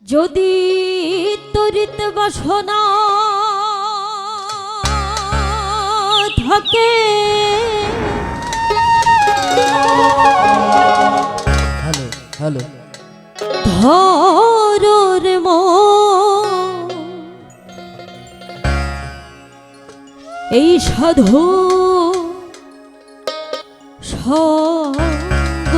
যদি তরিত বাসনা থাকে হ্যালো হ্যালো ধর রে মন এই সাধু সঙ্গ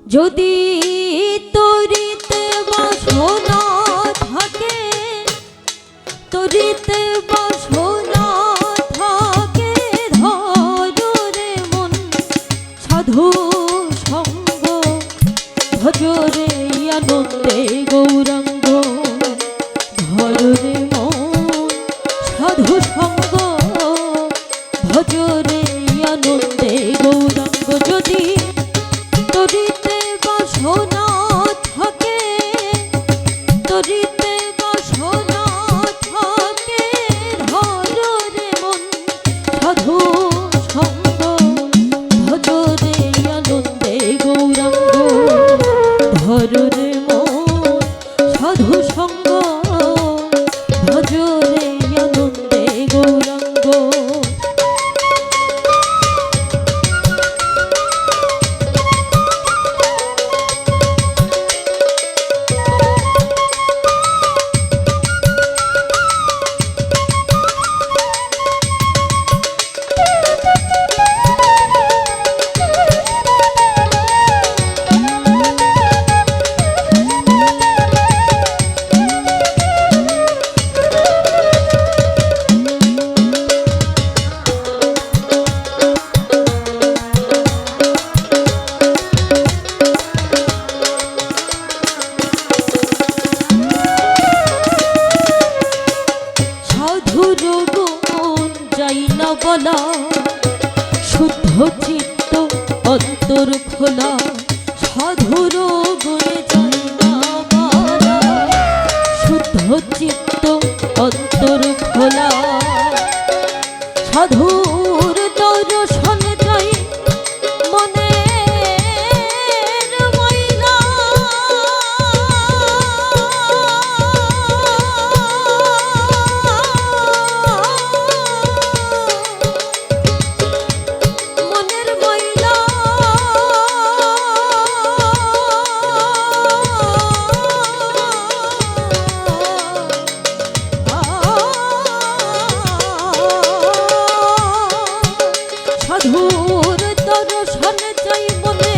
যদি তরিতে বাসনা থাকে তরিতে বাসনা থাকে ধর রে মন সাধু সঙ্গ ভজরে আনন্দে গৌরাঙ্গ ধর রে মন সাধু সঙ্গ ভজরে আনন্দে গৌরাঙ্গ যদি তরিতে বাসনা থাকে তরিতে বাসনা থাকে ধর রে মন সাধু সঙ্গ ভজরে আনন্দে গৌরাঙ্গ ধর রে মন সাধু সঙ্গ ভজরে আনন্দে গৌরাঙ্গ বলা শুদ্ধ চিত্ত অন্তর খোলা সাধুর গুণে যাই না বলা শুদ্ধ চিত্ত অন্তর খোলা সাধুর দর্শন যাই মনে সাধুর দর্শন চাই মনে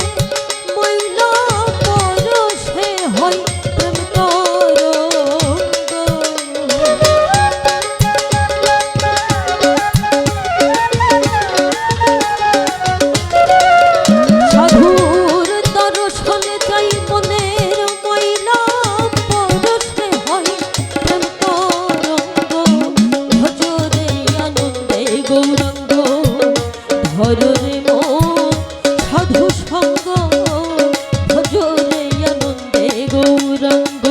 মইলা পরশে হয় প্রেম তরঙ্গ সাধুর দর্শন চাই মনের মইলা পরশে হয় প্রেম তরঙ্গ ভজরে আনন্দে গৌরাঙ্গ ধর রে মন সাধু সঙ্গ ভজরে আনন্দে গৌরাঙ্গ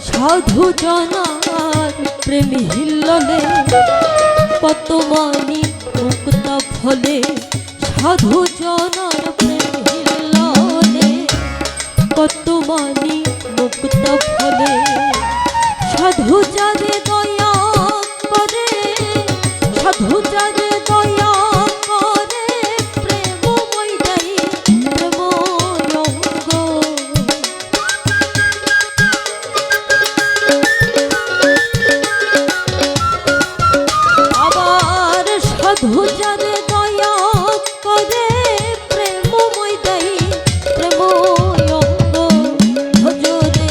সাধু জনার প্রেম হিল্ললে পতমানি মুক্তা ফলে সাধু জনার প্রেম হিল্ললে পতমানি মুক্তা ফলে সাধু যারে দয়া করে সাধু যারে দয়া করে প্রেমময় দেয় প্রেমরঙ্গ সাধু যারে দয়া করে প্রেমময় দেয় প্রেময় অঙ্গ ভজরে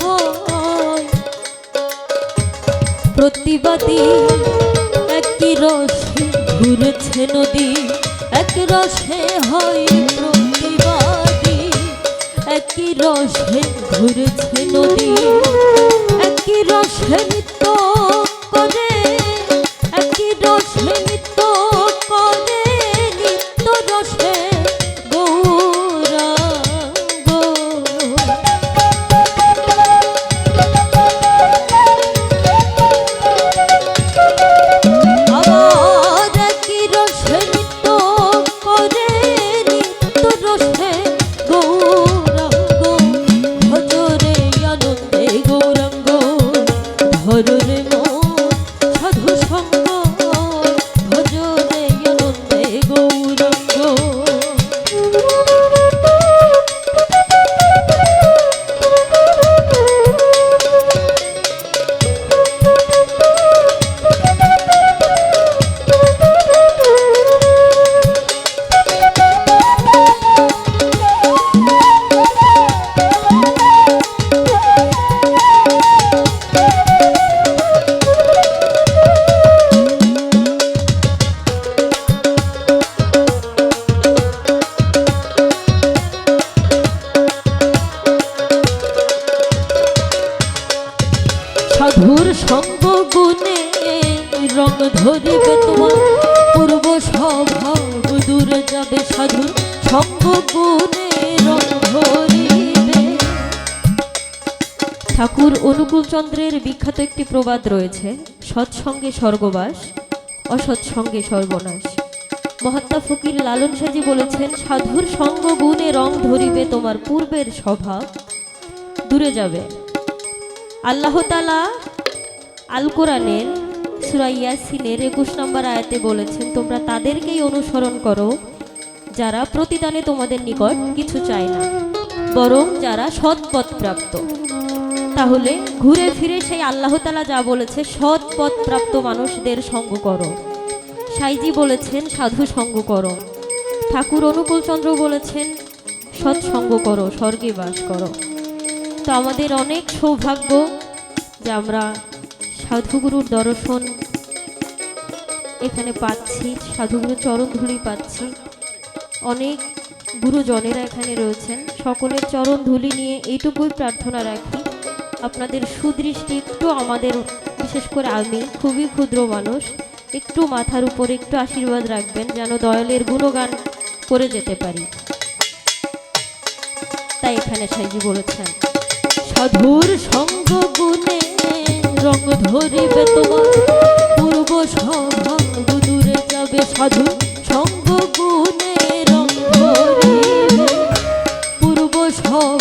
হয় প্রতিবাদী একই রসে ঘুরেছে নদী, এক রসে হয় প্রতিবাদী, একই রসে ঘুরেছে নদী, একই রসে নৃত্য করে, একই রসে নৃত্য করে, নিত্য রসে গৌরাঙ্গ। আবার একই রসে নৃত্য করে, নিত্য রসে গৌরাঙ্গ। ভজরে আনন্দে গৌরাঙ্গ, ধররে মন সাধু সঙ্গ, ভজরে আনন্দে গৌরাঙ্গ। সাধুর সঙ্গ গুণে রং ধরিবে তোমার, পূর্ব স্বভাব দূরে যাবে। সাধুর সঙ্গ গুণে রং ধরিবে। ঠাকুর অনুকূলচন্দ্রের বিখ্যাত একটি প্রবাদ রয়েছে, সৎসঙ্গে স্বর্গবাস, অসৎসঙ্গে সর্বনাশ। মহাত্মা ফকির লালন সাজি বলেছেন, সাধুর সঙ্গ গুণে রং ধরিবে তোমার, পূর্বের স্বভাব দূরে যাবে। আল্লাহ তাআলা আল কোরআনের সূরা ইয়াসিনের ২১ নম্বর আয়াতে বলেছেন, তোমরা তাদেরকেই অনুসরণ করো যারা প্রতিদানে তোমাদের নিকট কিছু চায় না, বরং যারা সৎ পথ প্রাপ্ত। তাহলে ঘুরে ফিরে সেই আল্লাহ তাআলা যা বলেছে, সৎ পথ প্রাপ্ত মানুষদের সঙ্গ করো। সাইজি বলেছেন সাধু সঙ্গ করো। ঠাকুর অনুকূলচন্দ্র বলেছেন সৎসঙ্গ করো, স্বর্গে বাস করো। তো আমাদের অনেক সৌভাগ্য যে আমরা সাধুগুরুর দর্শন এখানে পাচ্ছি, সাধুগুরুর চরণ ধুলি পাচ্ছি। অনেক গুরুজনেরা এখানে রয়েছেন, সকলের চরণ ধুলি নিয়ে এইটুকুই প্রার্থনা রাখি, আপনাদের সুদৃষ্টি একটু আমাদের, বিশেষ করে আমি খুবই ক্ষুদ্র মানুষ, একটু মাথার উপরে একটু আশীর্বাদ রাখবেন, যেন দয়ালের গুণগান করে যেতে পারি। তাই এখানে সাইজি বলেছেন, সাধুর সঙ্গ গুণে রং ধরিবে তোমার, পূর্ব স্বভাব দূরে যাবে। সাধুর সঙ্গ গুণে রং ধরিবে, পূর্ব স্বভাব